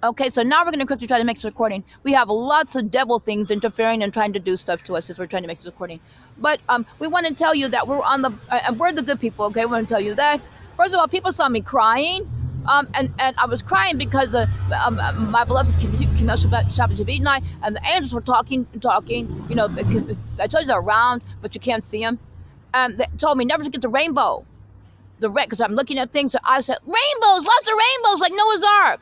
Okay, so now we're going to quickly try to make this recording. We have lots of devil things interfering and trying to do stuff to us as we're trying to make this recording. But we want to tell you that we're on the, we're the good people, okay? We want to tell you that. First of all, people saw me crying, and I was crying because my beloved CHAMISHI and the angels were talking, you know, I told you they're around, but you can't see them. They told me never to get the rainbow. The red, because I'm looking at things, so I said, rainbows, lots of rainbows, like Noah's Ark.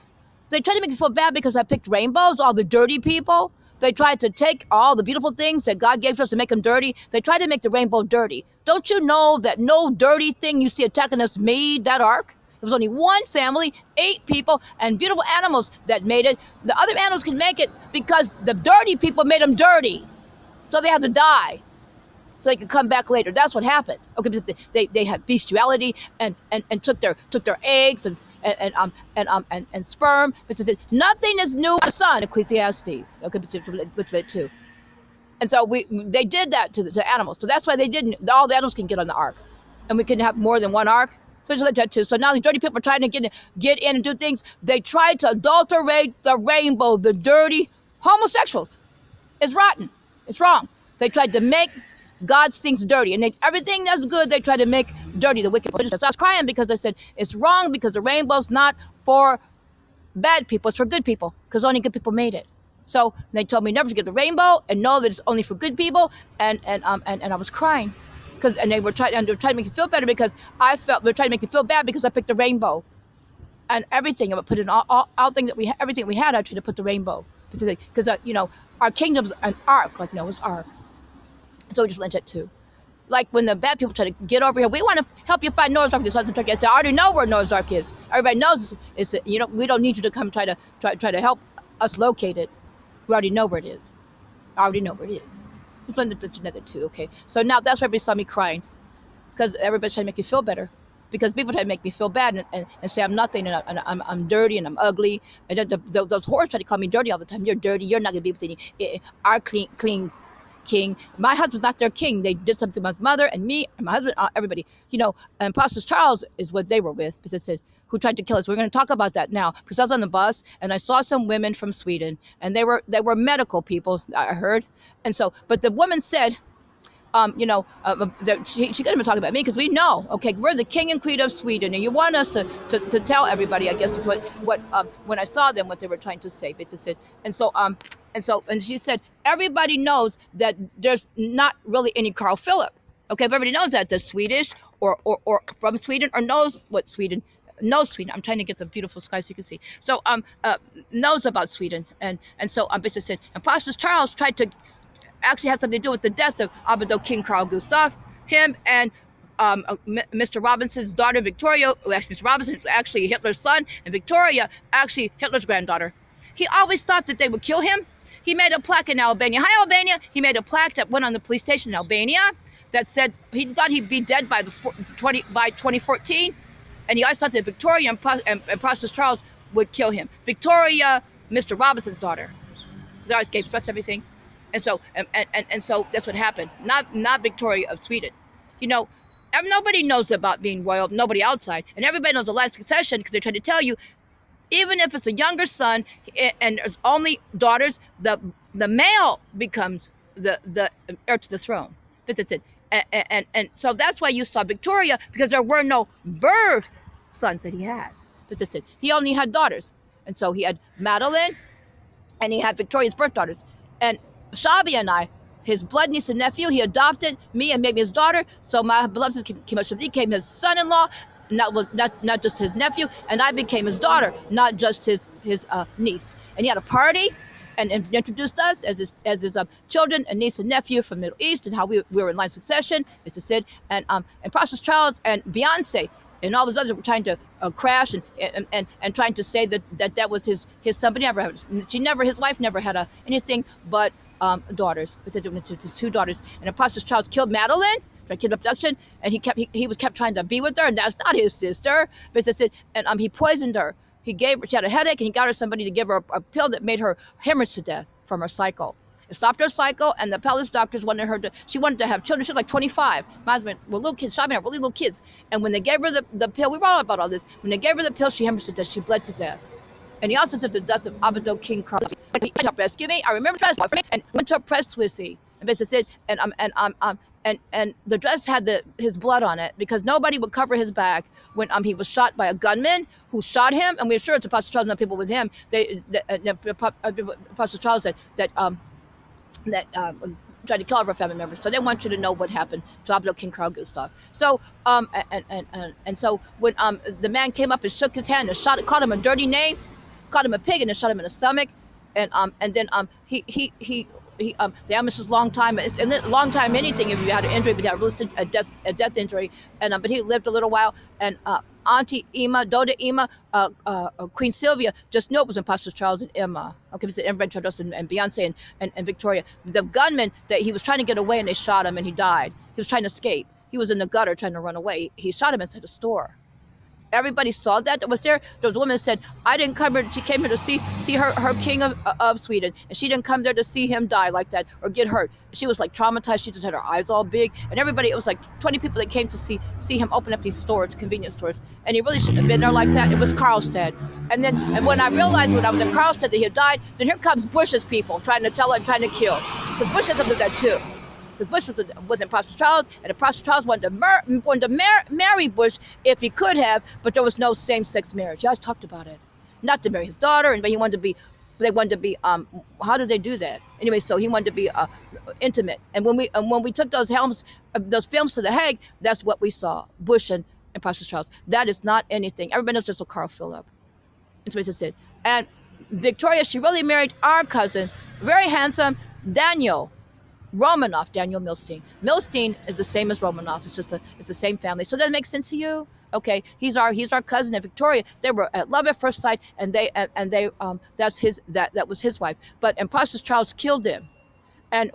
They tried to make me feel bad because I picked rainbows, all the dirty people. They tried to take all the beautiful things that God gave to us and make them dirty. They tried to make the rainbow dirty. Don't you know that no dirty thing you see attacking us made that ark? It was only one family, 8 people, and beautiful animals that made it. The other animals can make it because the dirty people made them dirty. So they had to die, so they could come back later. That's what happened. Okay, because they had bestiality and took their eggs and sperm. Because nothing is new under the sun, Ecclesiastes. Okay, which they too. And so they did that to animals. So that's why they didn't. All the animals can get on the ark, and we can have more than one ark. So it's like that too. So now these dirty people are trying to get in and do things. They tried to adulterate the rainbow. The dirty homosexuals. It's rotten. It's wrong. They tried to make God's things dirty, and everything that's good they try to make dirty, the wicked. So I was crying because I said it's wrong, because the rainbow's not for bad people, it's for good people, because only good people made it. So they told me never to get the rainbow and know that it's only for good people, and I was crying because they were trying to make me feel better, because I felt they were trying to make me feel bad because I picked the rainbow and everything. I would put in all things that everything we had. I tried to put the rainbow because you know, our kingdom's an ark, like Noah's Ark. So we just went it too. Like when the bad people try to get over here, we want to help you find Noah's Ark. I said, I already know where Noah's Ark is. Everybody knows it's you know, we don't need you to come try to help us locate it. We already know where it is. I already know where it is. Just wanted to know that too, okay? So now that's why everybody saw me crying, because everybody's trying to make me feel better. Because people try to make me feel bad and say I'm nothing, and I'm dirty and I'm ugly. And those whores try to call me dirty all the time. You're dirty. You're not gonna be with any our clean king. My husband's not their king. They did something to my mother and me and my husband, everybody. You know, and Pastor Charles is what they were with, because they said, who tried to kill us. We're going to talk about that now, because I was on the bus and I saw some women from Sweden, and they were medical people, I heard. And so, but the woman said, you know, she couldn't even talk about me, because we know, okay, we're the king and queen of Sweden, and you want us to tell everybody, I guess is what when I saw them, what they were trying to say, basically said. And she said, everybody knows that there's not really any Carl Philip. Okay, everybody knows that the Swedish or from Sweden, or knows what Sweden. Knows Sweden. I'm trying to get the beautiful sky so you can see. So knows about Sweden, and so basically said, and Pastor Charles tried to actually have something to do with the death of Abbot King Carl Gustaf. Him and Mr. Robinson's daughter Victoria, Mr. Robinson is actually Hitler's son, and Victoria actually Hitler's granddaughter. He always thought that they would kill him. He made a plaque in Albania. Hi, Albania. He made a plaque that went on the police station in Albania that said he thought he'd be dead by 2014. And he always thought that Victoria and Pastor Charles would kill him. Victoria, Mr. Robinson's daughter. They always gave us everything. And so so that's what happened. Not Victoria of Sweden. You know, nobody knows about being royal, nobody outside. And everybody knows the line of succession, because they try to tell you, even if it's a younger son and there's only daughters, the male becomes the heir to the throne. That's it. And so that's why you saw Victoria, because there were no birth sons that he had. That's it. He only had daughters. And so he had Madeline, and he had Victoria's birth daughters. And Shabi and I, his blood niece and nephew, he adopted me and made me his daughter. So my beloved CHAMISHI became his son-in-law, not just his nephew, and I became his daughter, not just his niece. And he had a party and introduced us as his children and niece and nephew from the Middle East, and how we were in line of succession, as I said. And Pastor Charles and Beyonce and all those others were trying to crash and trying to say that was his son, but his wife never had anything but daughters. It said his 2 daughters. And Pastor Charles killed Madeline, kid abduction, and he was kept trying to be with her, and that's not his sister. But it said, and he poisoned her. She had a headache, and he got her somebody to give her a pill that made her hemorrhage to death from her cycle. It stopped her cycle, and the palace doctors wanted she wanted to have children. She was like 25. My husband were little kids, shopping, really little kids. And when they gave her the pill, we wrote about all this. When they gave her the pill, she hemorrhaged to death. She bled to death. And he also took the death of Abdo King Carl. He helped rescue me. I remember dress and went to a press swissy and basically said, and the dress had his blood on it because nobody would cover his back when he was shot by a gunman who shot him. And we're sure it's Apostle Charles and people with him. Apostle Charles said that tried to kill our family members. So they want you to know what happened to Abdo King Carl Gustav. So and so when the man came up and shook his hand and called him a dirty name, called him a pig, and then shot him in the stomach, and then the illness was long time. It's a long time anything if you had an injury, but you had a death injury, and but he lived a little while, and Auntie Emma, Doda Emma, Queen Sylvia just knew it was Apostle Charles and Emma. Okay, so everybody tried us, and Beyonce and Victoria. The gunman that he was trying to get away, and they shot him, and he died. He was trying to escape. He was in the gutter trying to run away. He shot him inside a store. Everybody saw that was there. There was a woman that said, I didn't come here, she came here to see her king of Sweden, and she didn't come there to see him die like that or get hurt. She was like traumatized. She just had her eyes all big, and everybody, it was like 20 people that came to see him open up these stores, convenience stores, and he really shouldn't have been there like that. It was Karlstad. And when I realized when I was in Karlstad that he had died, then here comes Bush's people trying to tell her and trying to kill. Because Bush has something that too. Because Bush was in Apostle Charles, and Apostle Charles wanted to marry Bush if he could have, but there was no same-sex marriage. He always talked about it. Not to marry his daughter, but they wanted to be, how did they do that? Anyway, so he wanted to be intimate. And when we took those films to The Hague, that's what we saw, Bush and Apostle Charles. That is not anything. Everybody knows just what Carl Phillip. That's what he said. And Victoria, she really married our cousin, very handsome, Daniel Milstein. Milstein is the same as Romanoff. It's the same family. So that makes sense to you? Okay, he's our cousin and Victoria. They were at love at first sight, and they that was his wife. But Apostle Charles killed him, and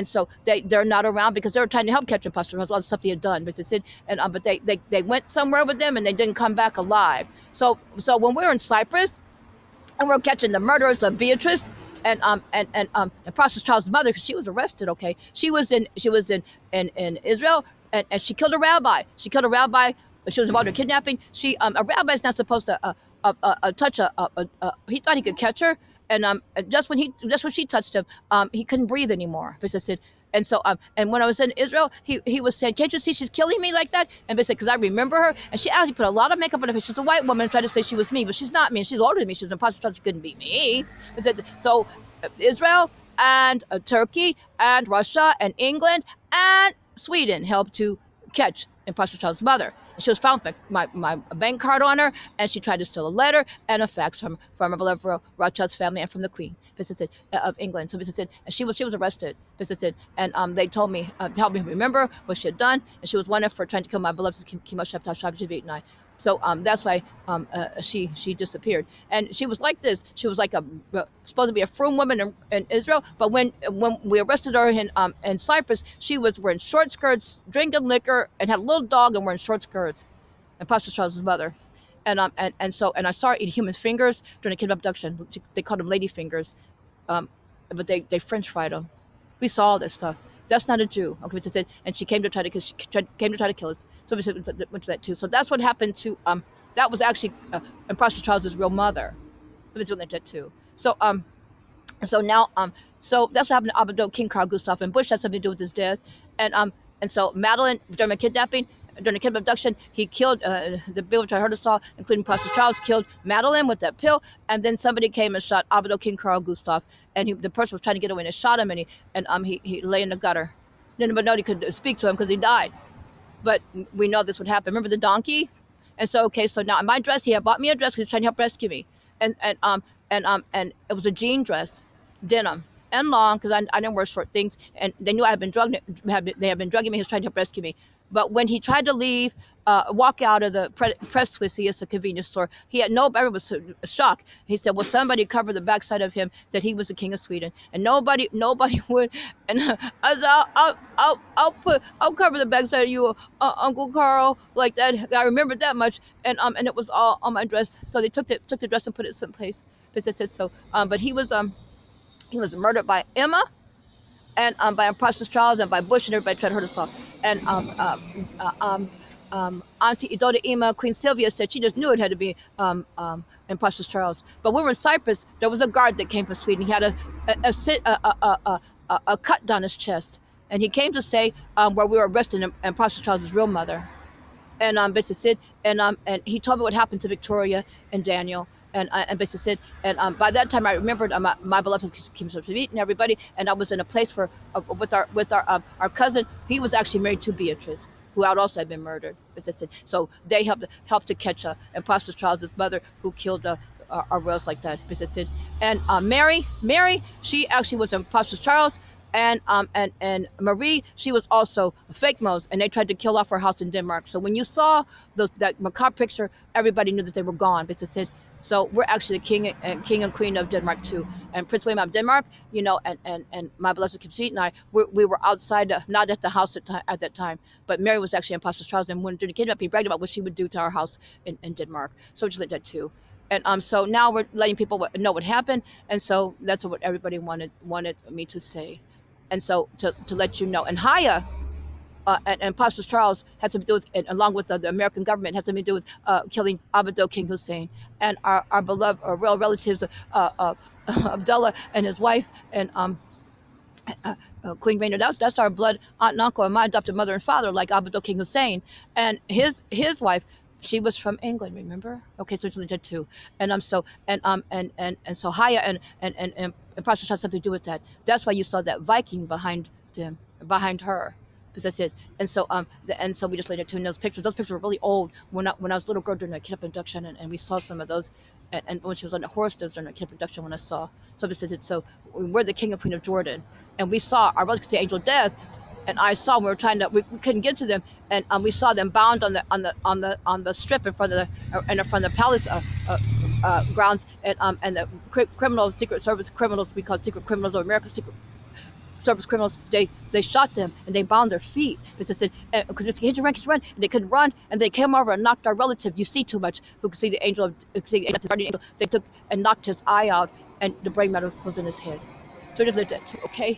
so they're not around because they were trying to help catch Apostle Charles, all the stuff he had done. But they went somewhere with them, and they didn't come back alive. So when we were in Cyprus, and we're catching the murderers of Beatrice and Apostle Charles' mother, because she was arrested. Okay, she was in Israel, and she killed a rabbi. She was involved in kidnapping. A rabbi is not supposed to touch he thought he could catch her, and just when she touched him, he couldn't breathe anymore. And so, and when I was in Israel, he was saying, "Can't you see she's killing me like that?" And basically, because I remember her, and she actually put a lot of makeup on her face. She's a white woman and tried to say she was me, but she's not me. She's older than me. She's an apostle, so she couldn't be me. So, Israel and Turkey and Russia and England and Sweden helped to catch Apostle Charles' mother. She was found with my bank card on her, and she tried to steal a letter and a fax from her beloved Rothschild's family and from the Queen of England. So and she was arrested. And they told me to help me remember what she had done, and she was wanted for trying to kill my beloved and I. So that's why she disappeared. And she was like this. She was like supposed to be a frum woman in Israel, but when we arrested her in Cyprus, she was wearing short skirts, drinking liquor, and had a little dog and wearing short skirts. And Apostle Charles' mother. And I saw her eat human fingers during a kid abduction. They called them lady fingers, but they French fried them. We saw all this stuff. That's not a Jew. Okay, and she came to try to kill us. So we went to that too. So that's what happened to that was actually Apostle Charles' real mother. So we went to that too. So now so that's what happened to Abdo King Carl Gustav, and Bush had something to do with his death. And so Madeline, during the kidnapping, during the kid abduction, he killed the bill which I heard us all, including Apostle Charles, killed Madeline with that pill, and then somebody came and shot Abdo King Carl Gustav, and the person was trying to get away and shot him, and he lay in the gutter. Nobody could speak to him because he died. But we know this would happen. Remember the donkey? And so so now in my dress, he had bought me a dress because he was trying to help rescue me, and it was a jean dress, denim. And long, because I didn't wear short things, and they knew I had been drugged. They had been drugging me. He was trying to help rescue me. But when he tried to leave, walk out of the press swissy, it's a convenience store, everyone was shocked. He said, "Well, somebody covered the backside of him that he was the king of Sweden," and nobody would. And I said, "I'll cover the backside of you, Uncle Carl," like that. I remembered that much, and it was all on my dress. So they took the dress and put it someplace. But he was murdered by Emma, and by Apostle Charles, and by Bush, and everybody tried to hurt us off. And Auntie Idola Ima, Queen Sylvia said she just knew it had to be Imposter Charles. But when we were in Cyprus, there was a guard that came from Sweden. He had a cut down his chest, and he came to stay where we were arresting Imposter Charles's real mother. And basically said, and he told me what happened to Victoria and Daniel, and basically said, and by that time I remembered my beloved came to meet and everybody, and I was in a place where with our cousin. He was actually married to Beatrice, who had also had been murdered. As I said, so they helped to catch Imposter Charles's mother, who killed our royals like that. As I said, and Mary, she actually was Imposter Charles. And Marie, she was also a fake Mose, and they tried to kill off her house in Denmark. So when you saw that macabre picture, everybody knew that they were gone. Because I said, so we're actually the king and queen of Denmark too. And Prince William of Denmark, you know, and my beloved Kipsit and I, we were outside, not at the house at that time. But Mary was actually Imposter Charles, and when the kid up, he bragged about what she would do to our house in Denmark. So we just like that too. And so now we're letting people know what happened, and so that's what everybody wanted me to say. And so to let you know, and Haya and Imposter Charles had something to do with, and along with the American government, had something to do with killing Abdo King Hussein, and our beloved royal relatives, Abdullah and his wife, and Queen Rainer. That's our blood aunt and uncle, and my adopted mother and father, like Abdo King Hussein, and his wife. She was from England, remember? Okay, so it's legit too. And so so Haya and Imposter had something to do with that. That's why you saw that Viking behind her. Because I said, and so we just later tuned those pictures. Those pictures were really old when I was a little girl during the kid abduction, and we saw some of those. And when she was on the horse, there was during the kid abduction when I saw. So I said, so we're the king and queen of Jordan, and we saw our brothers could say angel death. And I saw we were trying to, we couldn't get to them, and we saw them bound on the strip in front of the palace grounds, and the criminals, Secret Service criminals, we call secret criminals or American Secret Service criminals, they shot them and they bound their feet because they said, because hit your rank, run, and they couldn't run, and they came over and knocked our relative. You see too much. Who could see the angel? They took and knocked his eye out, and the brain matter was in his head. So we just lived that too. Okay.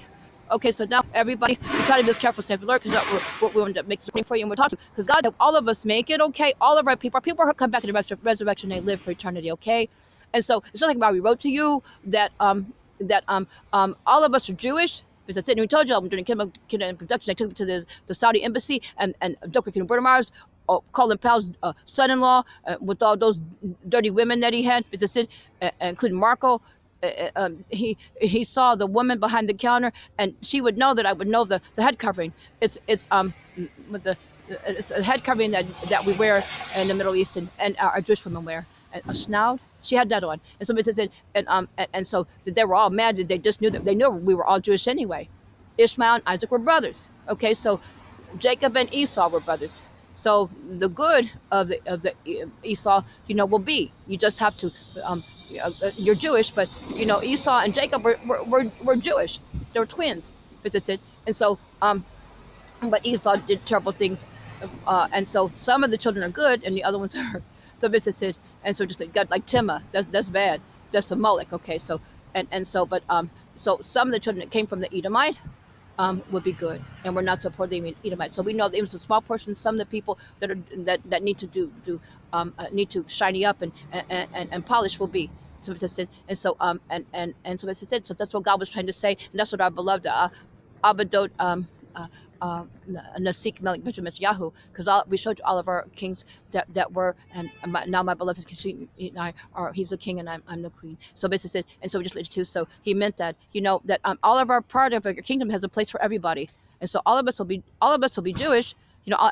Okay, so now everybody, we try to be as careful, safe alert, because that's what we want to make screen for you, and we're talking, because God, all of us make it, okay? All of our people who come back in the resurrection, they live for eternity, okay? And so it's just like about we wrote to you that all of us are Jewish. Because I said, and we told you during the production, I took me to the Saudi embassy, and Dr. Burdamar's Colin Powell's son-in-law, with all those dirty women that he had, because I said, including Marco. He saw the woman behind the counter, and she would know that I would know the head covering. It's a head covering that we wear in the Middle East, and our Jewish women wear, and a snout. She had that on, and somebody said, and so they were all mad that they just knew that they knew we were all Jewish anyway. Ishmael and Isaac were brothers. Okay, so Jacob and Esau were brothers. So the good of the Esau, will be, you just have to. You're Jewish, but Esau and Jacob were Jewish. They were twins, as I said, and so but Esau did terrible things, and so some of the children are good, and the other ones are. So as I said, and so just like Timah, that's bad. That's a Molech. Okay, so but so some of the children that came from the Edomite would be good, and we're not supporting the Edomites. So we know that it was a small portion. Some of the people that need to need to shiny up and polish will be. So as I said, and so and so as I said, so that's what God was trying to say, and that's what our beloved Abadot Nasik Melik Benjamin Yahoo, because we showed you all of our kings that were, and now my beloved King and I are, he's the king and I'm the queen. So basically said, and so we just later too. So he meant that that all of our part of your kingdom has a place for everybody, and so all of us will be Jewish.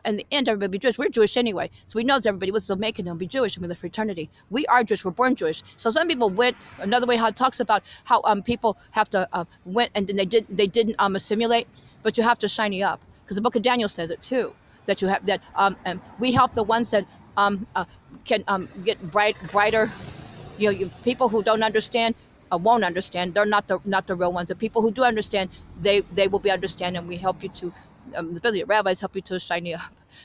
In the end, everybody will be Jewish. We're Jewish anyway, so we know that everybody was making them be Jewish, and we live for eternity. We are Jewish. We're born Jewish. So some people went another way. How it talks about how people have to went and then they didn't assimilate, but you have to shiny up, because the book of Daniel says it too, that you have that and we help the ones that can get brighter. People who don't understand won't understand. They're not the real ones. The people who do understand, they will be understanding. And we help you to. Especially the rabbis help you to shiny up.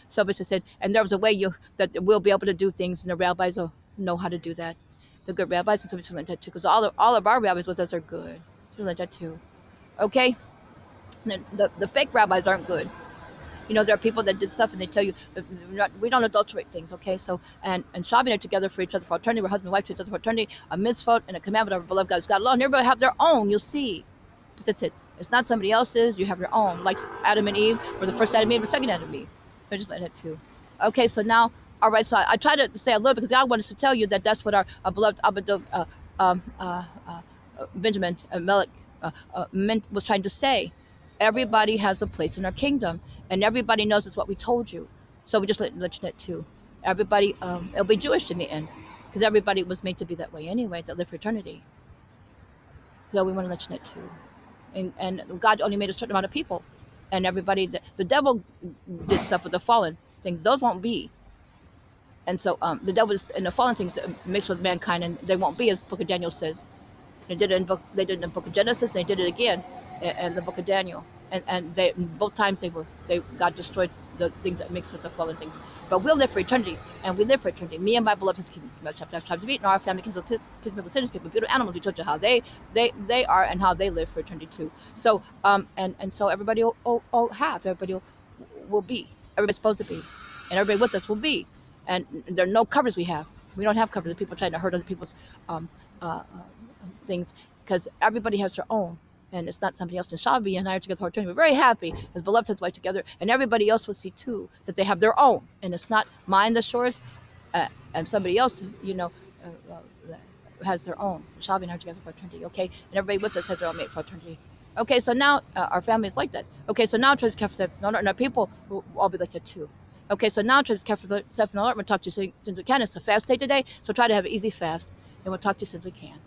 So as I said, and there was a way that we'll be able to do things, and the rabbis will know how to do that. The good rabbis, and so we learn that too, because all of our rabbis with us are good. We learn that too. Okay, the fake rabbis aren't good. You know, there are people that did stuff and they tell you we don't adulterate things. Okay, so and Shabi are together for each other for eternity. We're husband and wife to each other for eternity. A mitzvot and a commandment of our beloved God is God alone. Everybody have their own. You'll see. That's it. It's not somebody else's. You have your own. Like Adam and Eve, or the first Adam and Eve, or the second Adam and Eve. I just let it too. Okay, so now, all right. So I try to say a little because God wanted to tell you that that's what our beloved Benjamin Melech was trying to say. Everybody has a place in our kingdom, and everybody knows it's what we told you. So we just let you know too. Everybody, it'll be Jewish in the end, because everybody was made to be that way anyway, to live for eternity. So we want to let you know too. And God only made a certain amount of people, and everybody. The devil did stuff with the fallen things; those won't be. And so the devil is, and the fallen things mixed with mankind, and they won't be, as the Book of Daniel says. They did it in They did it in the Book of Genesis. And they did it again in the Book of Daniel. And they both times God destroyed the things that mixed with the fallen things. But we'll live for eternity, and we live for eternity. Me and my beloved chapter tribes of Eden, our family, kings of people, cities, people, beautiful animals. We told you how they are and how they live for eternity too. So and so everybody will have, everybody will be, everybody's supposed to be, and everybody with us will be. And there are no covers we have. We don't have covers. People trying to hurt other people's things, because everybody has their own, and it's not somebody else. And Shabi and I are together for eternity. We're very happy as beloved husband wife together, and everybody else will see too that they have their own, and it's not mine, the shores, and somebody else, has their own. Shabi and I are together for eternity, okay? And everybody with us has their own mate for eternity. Okay, so now our family is like that. Okay, so now tribes careful, and our people will all be like that too. Okay, so now tribes careful, self and alert. We'll talk to you since we can. It's a fast day today, so try to have an easy fast, and we'll talk to you since we can.